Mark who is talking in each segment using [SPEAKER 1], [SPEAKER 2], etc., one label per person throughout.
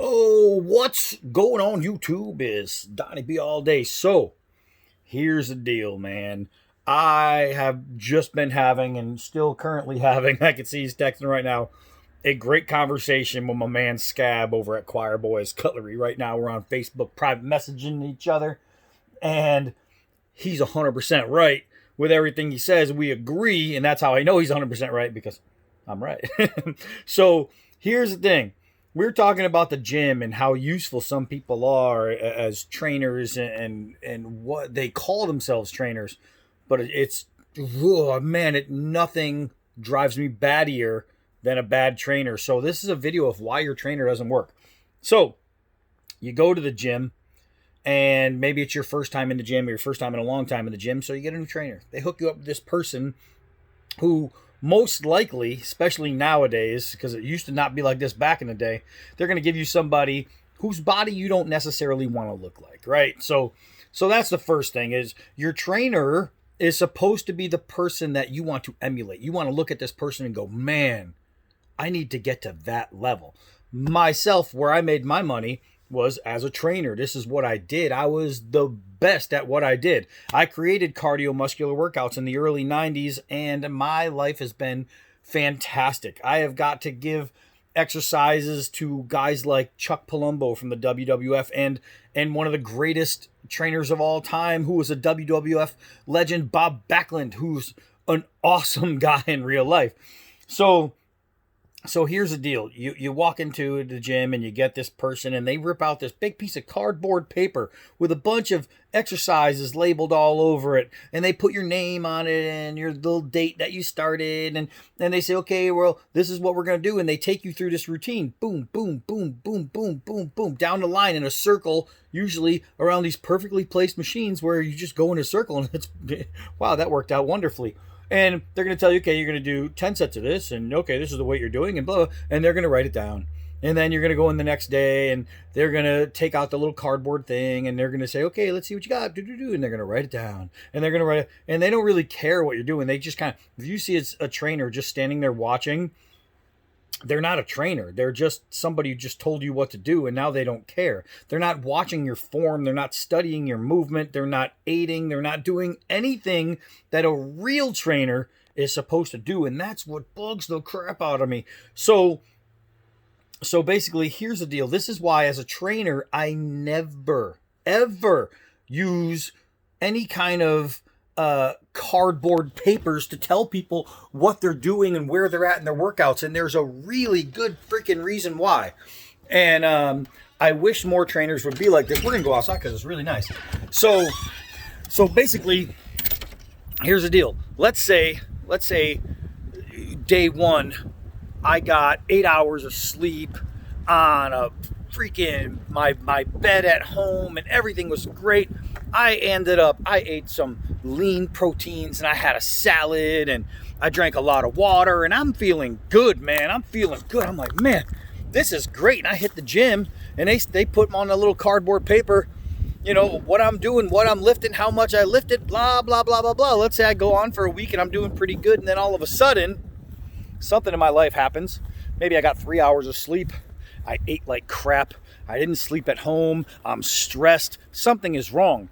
[SPEAKER 1] Oh, what's going on YouTube is Donnie B all day. So, here's the deal, man. I have just been having and still currently having, I can see he's texting right now, a great conversation with my man Scab over at Choir Boys Cutlery. Right now, we're on Facebook private messaging each other, and he's 100% right with everything he says. We agree, and that's how I know he's 100% right because I'm right. So, here's the thing. We're talking about the gym and how useful some people are as trainers and what they call themselves trainers, but it's oh man, nothing drives me battier than a bad trainer. So this is a video of why your trainer doesn't work. So you go to the gym, and maybe it's your first time in the gym or your first time in a long time in the gym, so you get a new trainer. They hook you up with this person who most likely, especially nowadays, because it used to not be like this back in the day, they're going to give you somebody whose body you don't necessarily want to look like, right? So that's the first thing is your trainer is supposed to be the person that you want to emulate. You want to look at this person and go, man, I need to get to that level. Myself, where I made my money was as a trainer. This is what I did. I was the best at what I did. I created cardio-muscular workouts in the early 90s, and my life has been fantastic. I have got to give exercises to guys like Chuck Palumbo from the WWF and one of the greatest trainers of all time, who was a WWF legend, Bob Backlund, who's an awesome guy in real life. So here's the deal. You walk into the gym and you get this person and they rip out this big piece of cardboard paper with a bunch of exercises labeled all over it. And they put your name on it and your little date that you started. And then they say, okay, well, this is what we're going to do. And they take you through this routine. Boom, boom, boom, boom, boom, boom, boom. Down the line in a circle, usually around these perfectly placed machines where you just go in a circle. And it's, wow, that worked out wonderfully. And they're going to tell you, okay, you're going to do 10 sets of this, and okay, this is the weight you're doing, and blah, blah, and they're going to write it down. And then you're going to go in the next day, and they're going to take out the little cardboard thing, and they're going to say, okay, let's see what you got, and they're going to write it down. And they're going to write it, and they don't really care what you're doing. They just kind of, if you see it's a trainer just standing there watching, they're not a trainer. They're just somebody who just told you what to do, and now they don't care. They're not watching your form. They're not studying your movement. They're not aiding. They're not doing anything that a real trainer is supposed to do, and that's what bugs the crap out of me. So basically, here's the deal. This is why, as a trainer, I never, ever use any kind of cardboard papers to tell people what they're doing and where they're at in their workouts. And there's a really good freaking reason why. And I wish more trainers would be like this. We're gonna go outside because it's really nice. So basically, here's the deal. Let's say day one, I got 8 hours of sleep on a freaking my bed at home, and everything was great. I ate some lean proteins, and I had a salad, and I drank a lot of water, and I'm feeling good, man. I'm feeling good. I'm like, man, this is great. And I hit the gym, and they put on a little cardboard paper, you know, what I'm doing, what I'm lifting, how much I lifted, blah, blah, blah, blah, blah. Let's say I go on for a week, and I'm doing pretty good, and then all of a sudden, something in my life happens. Maybe I got 3 hours of sleep. I ate like crap. I didn't sleep at home. I'm stressed. Something is wrong.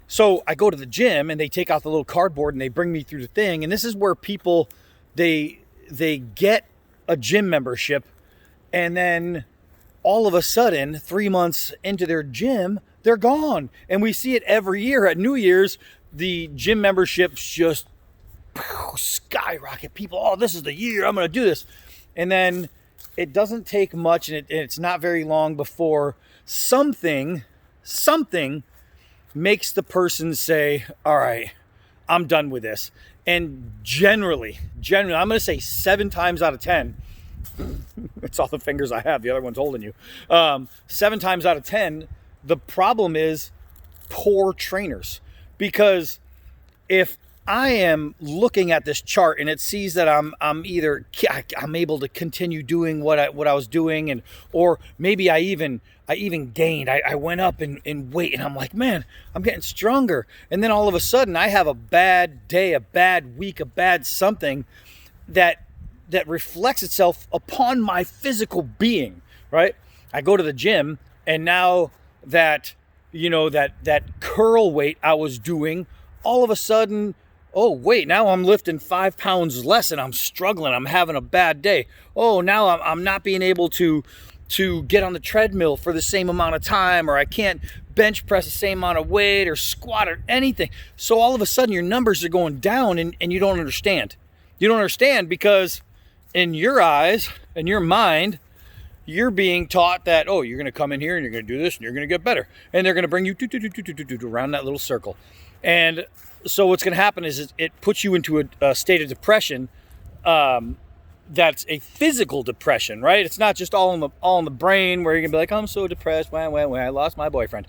[SPEAKER 1] So I go to the gym and they take out the little cardboard and they bring me through the thing. And this is where people, they get a gym membership, and then all of a sudden, 3 months into their gym, they're gone. And we see it every year at New Year's. The gym memberships just skyrocket. People, oh, this is the year. I'm going to do this. And then it doesn't take much, and it's not very long before something makes the person say, all right, I'm done with this. And generally, I'm going to say 7 times out of 10, it's all the fingers I have, the other one's holding you. 7 times out of 10, the problem is poor trainers. Because if I am looking at this chart and it sees that I'm able to continue doing what I was doing, and or maybe I even gained. I went up in weight, and I'm like, man, I'm getting stronger. And then all of a sudden I have a bad day, a bad week, a bad something that reflects itself upon my physical being, right? I go to the gym, and now that, that curl weight I was doing, all of a sudden, oh, wait, now I'm lifting 5 pounds less and I'm struggling. I'm having a bad day. Oh, now I'm not being able to get on the treadmill for the same amount of time, or I can't bench press the same amount of weight or squat or anything. So all of a sudden your numbers are going down, and you don't understand. You don't understand because in your eyes and your mind, you're being taught that, oh, you're going to come in here and you're going to do this and you're going to get better. And they're going to bring you around that little circle. And so what's going to happen is it puts you into a state of depression. That's a physical depression, right? It's not just all in the brain where you're going to be like, I'm so depressed. Wah, I lost my boyfriend.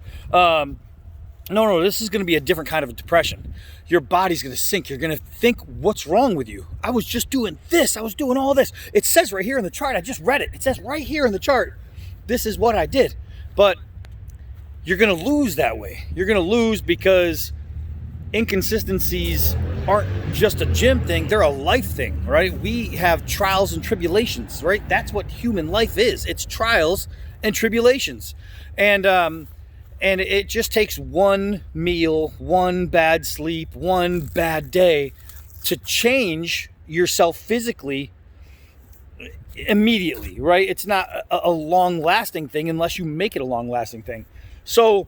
[SPEAKER 1] No, this is going to be a different kind of depression. Your body's going to sink. You're going to think, what's wrong with you? I was just doing this. I was doing all this. It says right here in the chart. I just read it. It says right here in the chart, this is what I did. But you're going to lose that way. You're going to lose because inconsistencies aren't just a gym thing. They're a life thing, right? We have trials and tribulations, right? That's what human life is. It's trials and tribulations. And it just takes one meal, one bad sleep, one bad day to change yourself physically immediately, right? It's not a long-lasting thing unless you make it a long-lasting thing. So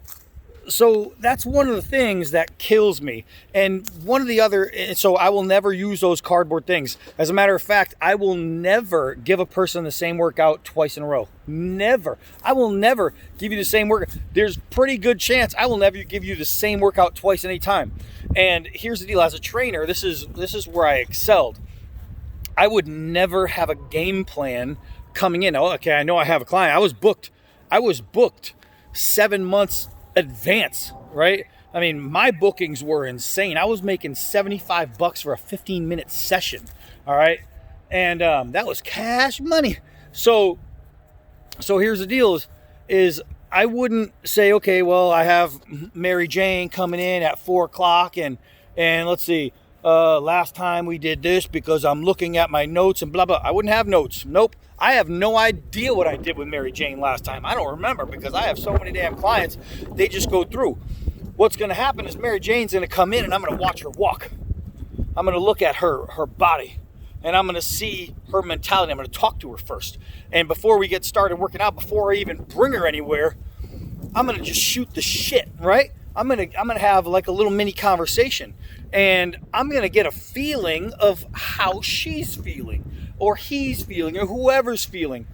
[SPEAKER 1] that's one of the things that kills me. And one of the other, so I will never use those cardboard things. As a matter of fact, I will never give a person the same workout twice in a row. Never. I will never give you the same workout. There's pretty good chance I will never give you the same workout twice any time. And here's the deal. As a trainer, this is where I excelled. I would never have a game plan coming in. Oh, okay, I know I have a client. I was booked 7 months advance, right? I mean, my bookings were insane. I was making $75 for a 15-minute session, all right? And that was cash money. So here's the deal is I wouldn't say, okay, well, I have Mary Jane coming in at 4:00 and let's see, last time we did this because I'm looking at my notes and blah, blah. I wouldn't have notes. Nope. I have no idea what I did with Mary Jane last time. I don't remember because I have so many damn clients. They just go through. What's going to happen is Mary Jane's going to come in and I'm going to watch her walk. I'm going to look at her body, and I'm going to see her mentality. I'm going to talk to her first. And before we get started working out, before I even bring her anywhere, I'm going to just shoot the shit, right? I'm going to have like a little mini conversation, and I'm going to get a feeling of how she's feeling, or he's feeling, or whoever's feeling,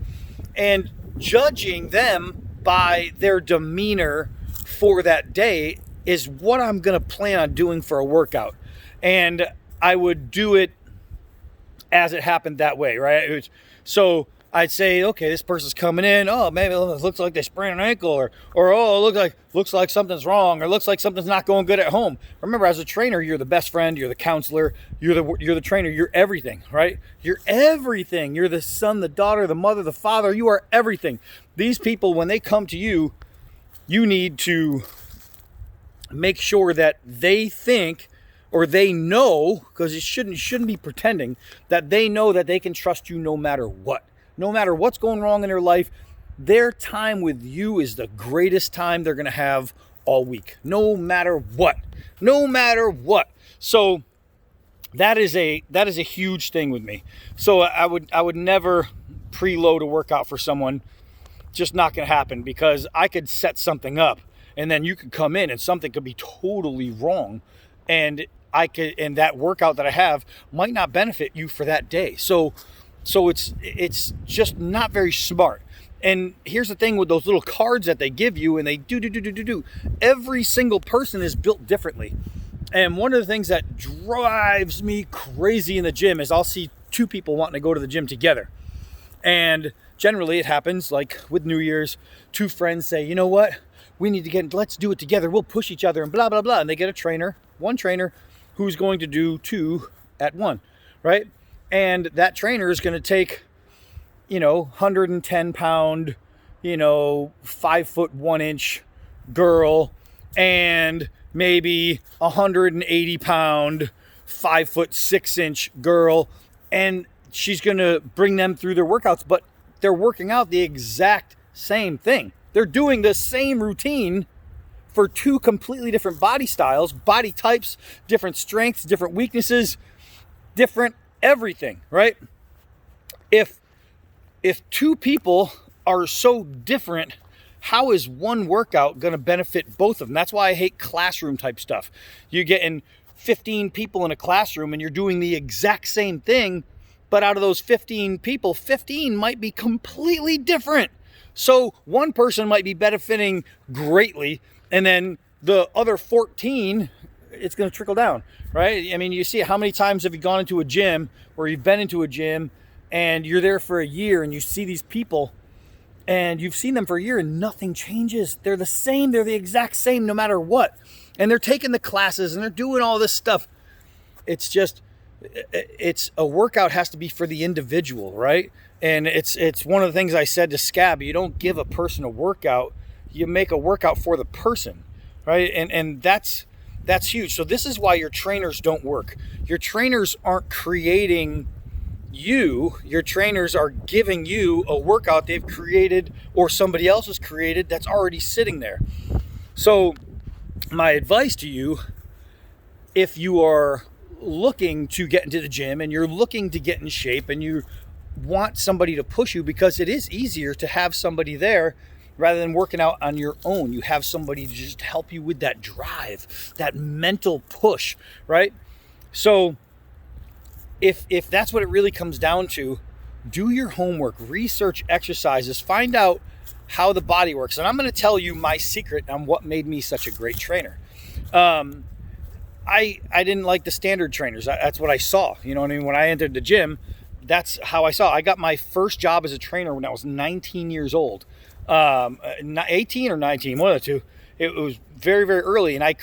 [SPEAKER 1] and judging them by their demeanor for that day is what I'm going to plan on doing for a workout. And I would do it as it happened that way, right? So I'd say, okay, this person's coming in. Oh, maybe it looks like they sprained an ankle, or oh, it looks like something's wrong, or looks like something's not going good at home. Remember, as a trainer, you're the best friend, you're the counselor, you're the trainer, you're everything, right? You're everything. You're the son, the daughter, the mother, the father. You are everything. These people, when they come to you, you need to make sure that they think, or they know, because it shouldn't be pretending, that they know that they can trust you no matter what. No matter what's going wrong in their life, their time with you is the greatest time they're going to have all week. No matter what. No matter what. So that is a huge thing with me. So I would never preload a workout for someone. Just not going to happen, because I could set something up and then you could come in and something could be totally wrong, and that workout that I have might not benefit you for that day. So it's just not very smart. And here's the thing with those little cards that they give you, and they do. Every single person is built differently. And one of the things that drives me crazy in the gym is I'll see two people wanting to go to the gym together. And generally it happens like with New Year's, two friends say, you know what? Let's do it together. We'll push each other and blah, blah, blah. And they get one trainer who's going to do 2 at 1, right? And that trainer is going to take, 110 pound, 5'1" girl, and maybe 180 pound, 5'6" girl. And she's going to bring them through their workouts, but they're working out the exact same thing. They're doing the same routine for two completely different body styles, body types, different strengths, different weaknesses, different everything, right? If two people are so different, how is one workout going to benefit both of them? That's why I hate classroom type stuff. You're getting 15 people in a classroom and you're doing the exact same thing, but out of those 15 people, 15 might be completely different. So one person might be benefiting greatly, and then the other 14, it's going to trickle down, right? I mean, you see, how many times have you gone into a gym, or you've been into a gym and you're there for a year and you see these people and you've seen them for a year and nothing changes. They're the same. They're the exact same no matter what. And they're taking the classes and they're doing all this stuff. It's just, it's a workout has to be for the individual, right? And it's one of the things I said to Scab. You don't give a person a workout. You make a workout for the person, right? And that's huge. So this is why your trainers don't work. Your trainers aren't creating you. Your trainers are giving you a workout they've created or somebody else has created that's already sitting there. So my advice to you, if you are looking to get into the gym and you're looking to get in shape and you want somebody to push you, because it is easier to have somebody there rather than working out on your own. You have somebody to just help you with that drive, that mental push, right? So if that's what it really comes down to, do your homework, research exercises, find out how the body works. And I'm going to tell you my secret on what made me such a great trainer. I didn't like the standard trainers. That's what I saw. You know what I mean? When I entered the gym, that's how I saw. I got my first job as a trainer when I was 19 years old. 18 or 19, one of the two. It was very, very early. And I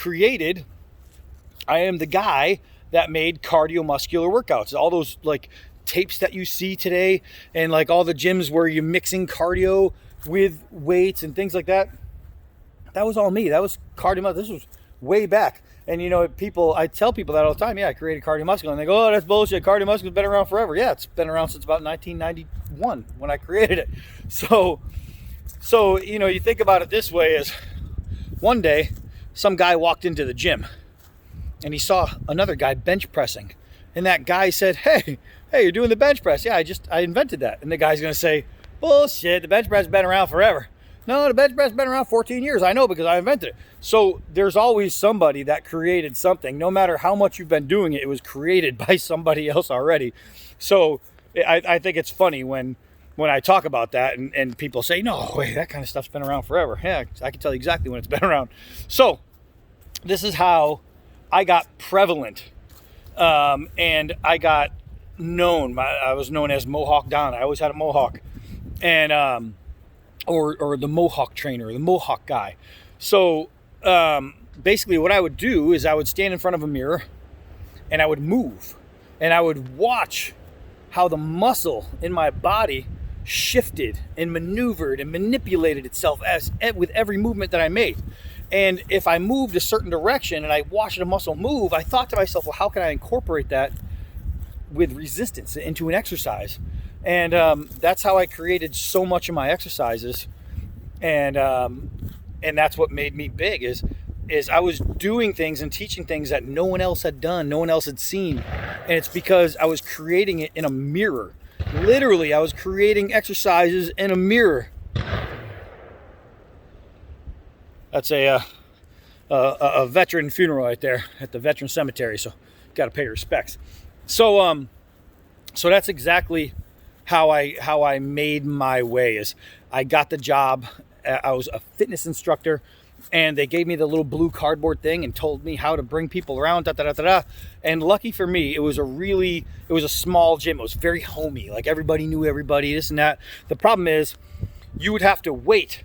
[SPEAKER 1] am the guy that made cardio-muscular workouts. All those like tapes that you see today and like all the gyms where you're mixing cardio with weights and things like that. That was all me. That was cardio. This was way back. And you know, I tell people that all the time. Yeah, I created cardio-muscular. And they go, oh, that's bullshit. Cardio-muscular's been around forever. Yeah, it's been around since about 1991 when I created it. So, you know, you think about it this way: is one day some guy walked into the gym and he saw another guy bench pressing. And that guy said, hey, you're doing the bench press. Yeah, I invented that. And the guy's going to say, bullshit, the bench press has been around forever. No, the bench press has been around 14 years. I know because I invented it. So there's always somebody that created something. No matter how much you've been doing it, it was created by somebody else already. So I think it's funny when I talk about that and people say, no, wait, that kind of stuff's been around forever. Yeah, I can tell you exactly when it's been around. So this is how I got prevalent. And I got known. I was known as Mohawk Don. I always had a mohawk. And or the Mohawk trainer, the Mohawk guy. So basically what I would do is I would stand in front of a mirror and I would move and I would watch how the muscle in my body shifted and maneuvered and manipulated itself with every movement that I made. And if I moved a certain direction and I watched a muscle move, I thought to myself, well, how can I incorporate that with resistance into an exercise? And that's how I created so much of my exercises. And that's what made me big is I was doing things and teaching things that no one else had done, no one else had seen. And it's because I was creating it in a mirror. Literally, I was creating exercises in a mirror. That's a veteran funeral right there at the veteran cemetery. So got to pay respects. So that's exactly how I made my way. Is I got the job. I was a fitness instructor, and they gave me the little blue cardboard thing and told me how to bring people around. And lucky for me, it was a small gym. It was very homey. Like everybody knew everybody. This and that. The problem is, you would have to wait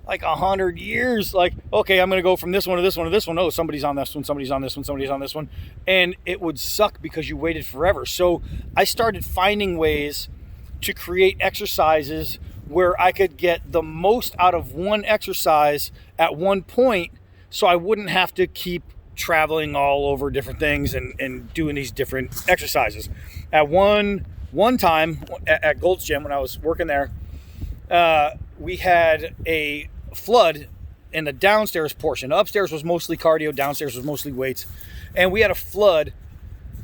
[SPEAKER 1] like 100 years. Like, okay, I'm going to go from this one to this one to this one. Oh, somebody's on this one, somebody's on this one, somebody's on this one. And it would suck because you waited forever. So I started finding ways to create exercises where I could get the most out of one exercise at one point, so I wouldn't have to keep traveling all over different things and doing these different exercises. At one time at Gold's Gym, when I was working there, we had a flood in the downstairs portion. Upstairs was mostly cardio, downstairs was mostly weights. And we had a flood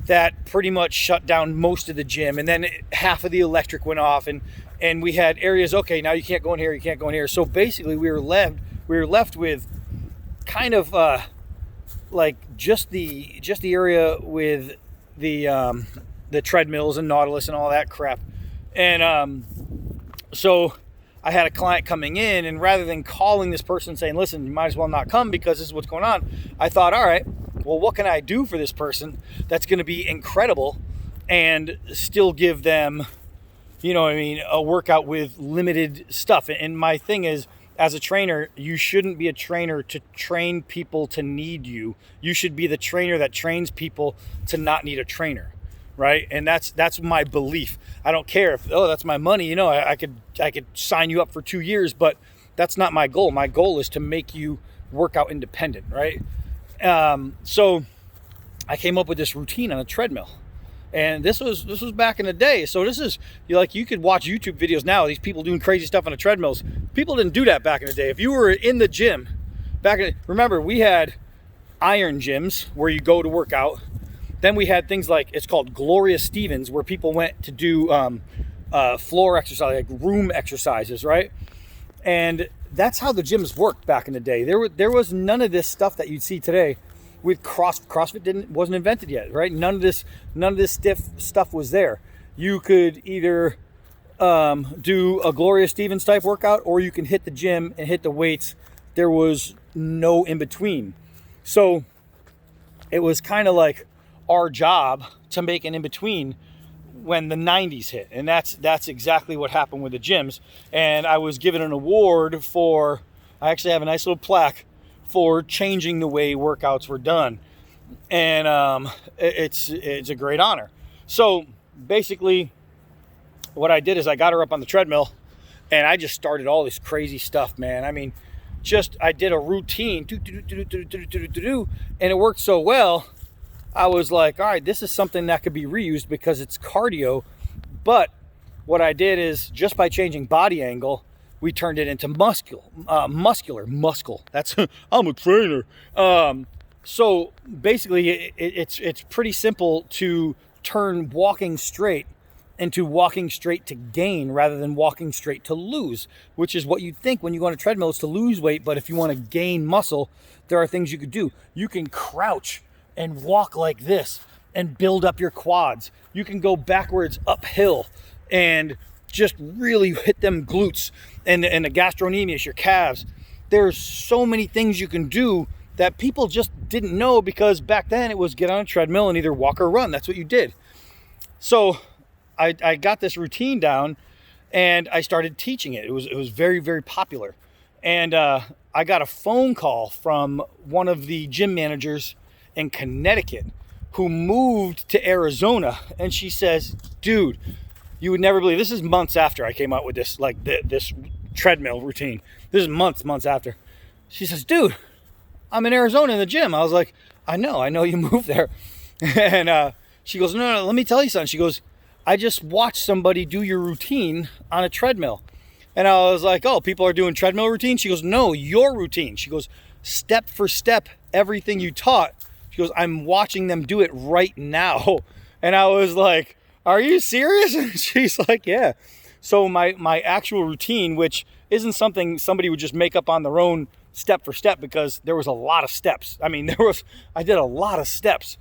[SPEAKER 1] that pretty much shut down most of the gym. And then half of the electric went off, and we had areas, okay, now you can't go in here, you can't go in here. So basically we were left with kind of like just the area with the treadmills and Nautilus and all that crap. And so I had a client coming in, and rather than calling this person saying, listen, you might as well not come because this is what's going on, I thought, all right, well, what can I do for this person that's going to be incredible and still give them, you know what I mean, a workout with limited stuff. And my thing is, as a trainer, you shouldn't be a trainer to train people to need you. You should be the trainer that trains people to not need a trainer, right? And that's my belief. I don't care if, oh, that's my money, you know, I could sign you up for 2 years, but that's not my goal. My goal is to make you work out independent, right? So I came up with this routine on a treadmill, and this was back in the day. So this is, you could watch YouTube videos now, these people doing crazy stuff on the treadmills. People didn't do that back in the day. If you were in the gym remember, we had iron gyms where you go to work out. Then we had things like, it's called Gloria Stevens, where people went to do floor exercise, like room exercises, right? And that's how the gyms worked back in the day. There was none of this stuff that you'd see today with CrossFit wasn't invented yet, right? None of this stiff stuff was there. You could either do a Gloria Stevens type workout, or you can hit the gym and hit the weights. There was no in between. So it was kind of like our job to make an in between when the 90s hit, and that's exactly what happened with the gyms. And I was given an award for, I actually have a nice little plaque for changing the way workouts were done, and it's a great honor. So basically what I did is I got her up on the treadmill, and I just started all this crazy stuff, man. I mean, I did a routine, and it worked so well, I was like, all right, this is something that could be reused because it's cardio. But what I did is, just by changing body angle, we turned it into muscle. That's, I'm a trainer. So basically it's pretty simple to turn walking straight into walking straight to gain rather than walking straight to lose, which is what you'd think when you go on a treadmill, is to lose weight. But if you want to gain muscle, there are things you could do. You can crouch and walk like this and build up your quads. You can go backwards uphill and just really hit them glutes and the gastrocnemius, your calves. There's so many things you can do that people just didn't know, because back then it was get on a treadmill and either walk or run. That's what you did. So I got this routine down, and I started teaching it. It was very, very popular. And I got a phone call from one of the gym managers in Connecticut who moved to Arizona, and she says, dude, you would never believe, this is months after I came out with this, like this treadmill routine. This is months after. She says, dude, I'm in Arizona in the gym. I was like, I know you moved there. And she goes, no, let me tell you something. She goes, I just watched somebody do your routine on a treadmill. And I was like, oh, people are doing treadmill routine? She goes, no, your routine. She goes, step for step, everything you taught. She goes, I'm watching them do it right now. And I was like, are you serious? And she's like, yeah. So my actual routine, which isn't something somebody would just make up on their own step for step, because there was a lot of steps. I mean, I did a lot of steps.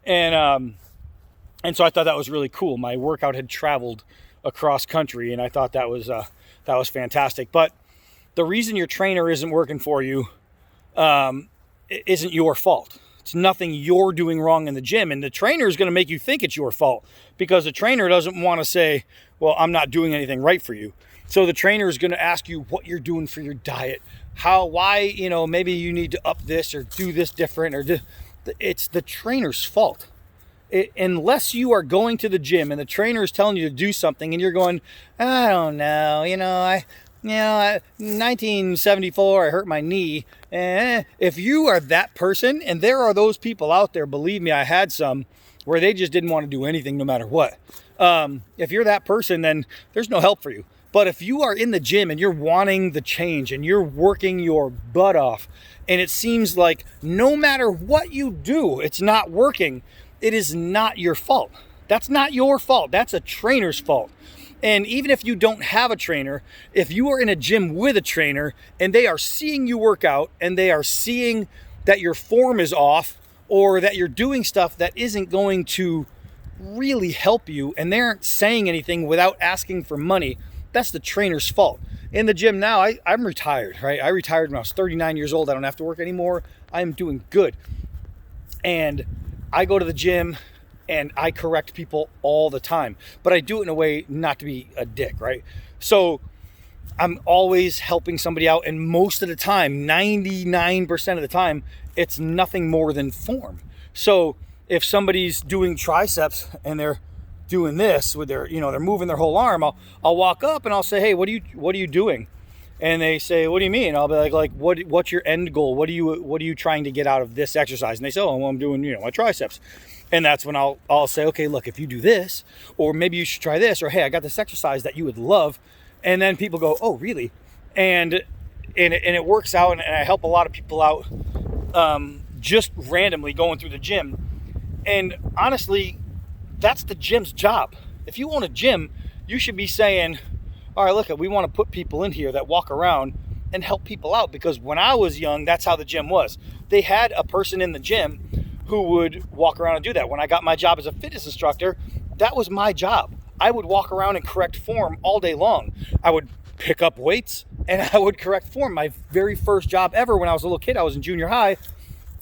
[SPEAKER 1] And so I thought that was really cool. My workout had traveled across country, and I thought that was fantastic. But the reason your trainer isn't working for you isn't your fault. It's nothing you're doing wrong in the gym. And the trainer is going to make you think it's your fault, because the trainer doesn't want to say, well, I'm not doing anything right for you. So the trainer is going to ask you what you're doing for your diet, why, maybe you need to up this or do this different, or it's the trainer's fault. Unless you are going to the gym and the trainer is telling you to do something and you're going, I don't know, 1974, I hurt my knee. If you are that person, and there are those people out there, believe me, I had some where they just didn't want to do anything no matter what. If you're that person, then there's no help for you. But if you are in the gym and you're wanting the change and you're working your butt off, and it seems like no matter what you do, it's not working, it is not your fault. That's not your fault. That's a trainer's fault. And even if you don't have a trainer, if you are in a gym with a trainer and they are seeing you work out and they are seeing that your form is off or that you're doing stuff that isn't going to really help you and they aren't saying anything without asking for money, that's the trainer's fault. In the gym now, I'm retired, right? I retired when I was 39 years old. I don't have to work anymore. I'm doing good. And I go to the gym and I correct people all the time, but I do it in a way not to be a dick, right? So I'm always helping somebody out, and most of the time, 99% of the time, it's nothing more than form. So if somebody's doing triceps and they're doing this with their, they're moving their whole arm, I'll walk up and I'll say, hey, what are you doing? And they say, what do you mean? I'll be like, what's your end goal? What are you trying to get out of this exercise? And they say, oh, well, I'm doing, my triceps. And that's when I'll say, okay, look, if you do this, or maybe you should try this, or hey, I got this exercise that you would love. And then people go, oh, really? And it works out, and I help a lot of people out just randomly going through the gym. And honestly, that's the gym's job. If you own a gym, you should be saying, all right, look, we want to put people in here that walk around and help people out. Because when I was young, that's how the gym was. They had a person in the gym who would walk around and do that. When I got my job as a fitness instructor, that was my job. I would walk around and correct form all day long. I would pick up weights and I would correct form. My very first job ever when I was a little kid, I was in junior high,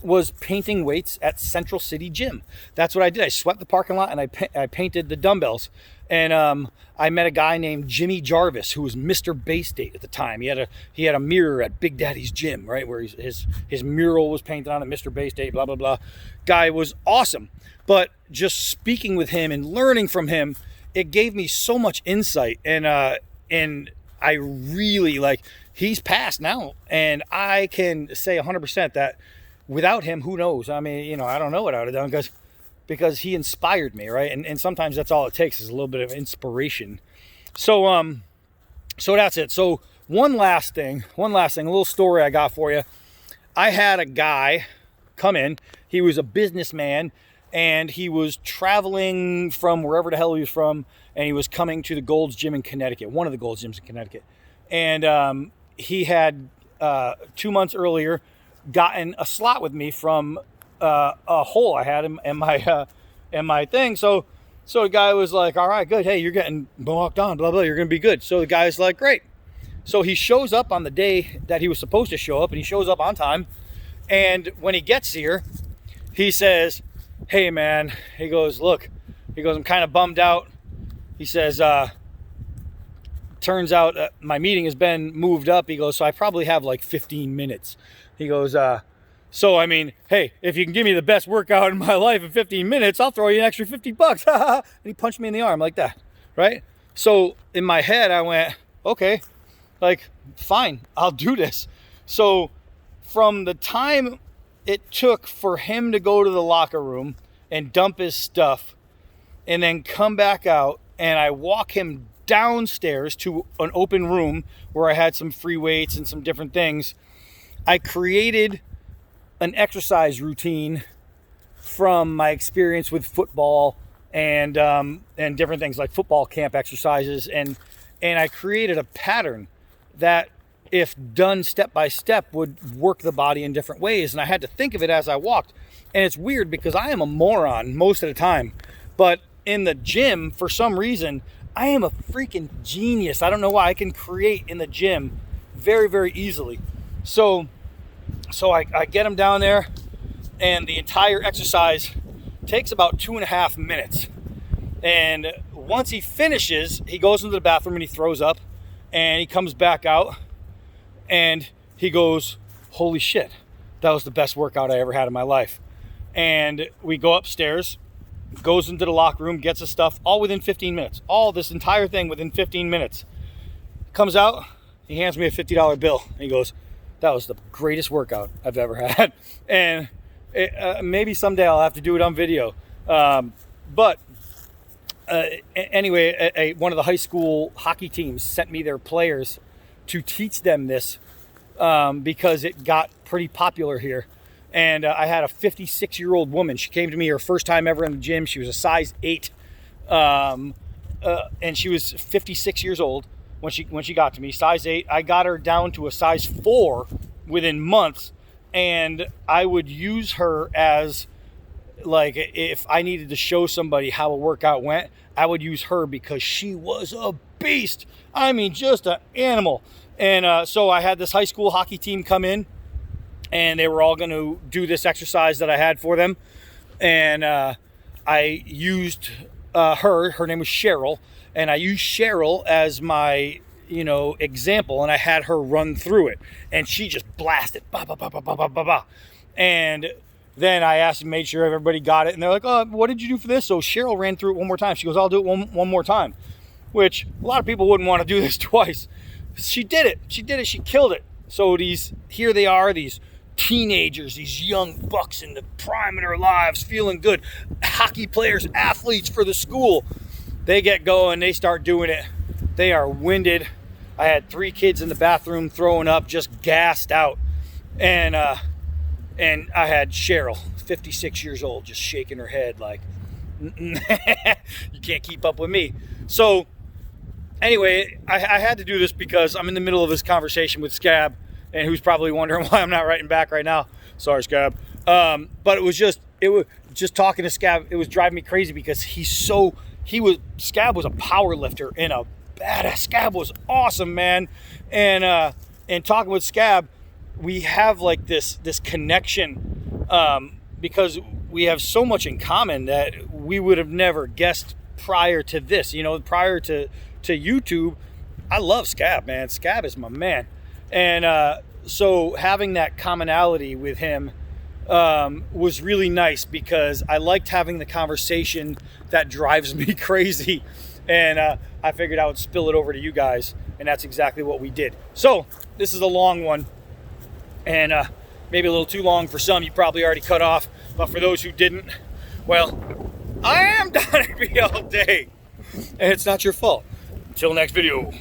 [SPEAKER 1] was painting weights at Central City Gym. That's what I did. I swept the parking lot and I painted the dumbbells. And I met a guy named Jimmy Jarvis, who was Mr. Bay State at the time. He had a mirror at Big Daddy's gym, right, where his mural was painted on it, Mr. Bay State, blah blah blah. Guy was awesome. But just speaking with him and learning from him, it gave me so much insight. And I really he's passed now, and I can say 100% that without him, who knows? I mean, I don't know what I would have done because he inspired me, right? And sometimes that's all it takes is a little bit of inspiration. So that's it. So one last thing, a little story I got for you. I had a guy come in. He was a businessman, and he was traveling from wherever the hell he was from, and he was coming to the Gold's Gym in Connecticut, one of the Gold's Gyms in Connecticut. And he had 2 months earlier gotten a slot with me from a hole I had in my thing. So the guy was like, all right, good. Hey, you're getting walked on, blah, blah. You're going to be good. So the guy's like, great. So he shows up on the day that he was supposed to show up, and he shows up on time. And when he gets here, he says, hey, man, he goes, I'm kind of bummed out. He says, turns out my meeting has been moved up. He goes, so I probably have 15 minutes. He goes, so, I mean, hey, if you can give me the best workout in my life in 15 minutes, I'll throw you an extra $50. And he punched me in the arm like that, right? So in my head, I went, okay, fine, I'll do this. So from the time it took for him to go to the locker room and dump his stuff and then come back out, and I walk him downstairs to an open room where I had some free weights and some different things, I created an exercise routine from my experience with football and different things like football camp exercises, and I created a pattern that, if done step by step, would work the body in different ways. And I had to think of it as I walked. And it's weird because I am a moron most of the time, but in the gym, for some reason, I am a freaking genius. I don't know why. I can create in the gym very, very easily. So I get him down there, and the entire exercise takes about 2.5 minutes. And once he finishes, he goes into the bathroom and he throws up, and he comes back out and he goes, holy shit, that was the best workout I ever had in my life. And we go upstairs, goes into the locker room, gets his stuff, all within 15 minutes. All this entire thing within 15 minutes. Comes out, he hands me a $50 bill. And he goes, that was the greatest workout I've ever had. And maybe someday I'll have to do it on video. But Anyway, one of the high school hockey teams sent me their players to teach them this because it got pretty popular here. And I had a 56-year-old woman. She came to me her first time ever in the gym. She was a size 8. And she was 56 years old when she got to me. Size 8. I got her down to a size 4 within months. And I would use her as, like, if I needed to show somebody how a workout went, I would use her because she was a beast. I mean, just an animal. And so I had this high school hockey team come in, and they were all going to do this exercise that I had for them. And I used her name was Cheryl, and I used Cheryl as my, example, and I had her run through it, and she just blasted, bah, bah, bah, bah, bah, bah, bah, bah. And then I asked and made sure everybody got it, and they're like, "Oh, what did you do for this?" So Cheryl ran through it one more time. She goes, "I'll do it one more time," which a lot of people wouldn't want to do this twice. She did it. She killed it. So here they are, these teenagers, these young bucks in the prime of their lives, feeling good, hockey players, athletes for the school. They get going, they start doing it. They are winded. I had 3 kids in the bathroom throwing up, just gassed out. And I had Cheryl, 56 years old, just shaking her head like, you can't keep up with me. So anyway, I had to do this because I'm in the middle of this conversation with Scab, and who's probably wondering why I'm not writing back right now. Sorry, Scab. But it was just talking to Scab. It was driving me crazy because Scab was a power lifter and a badass. Scab was awesome, man. And talking with Scab, we have like this connection because we have so much in common that we would have never guessed prior to this. Prior to YouTube, I love Scab, man. Scab is my man. And so having that commonality with him was really nice because I liked having the conversation that drives me crazy. And I figured I would spill it over to you guys, and that's exactly what we did. So this is a long one, and maybe a little too long for some. You probably already cut off, but for those who didn't, well, I am Donnie B all day, and it's not your fault. Until next video.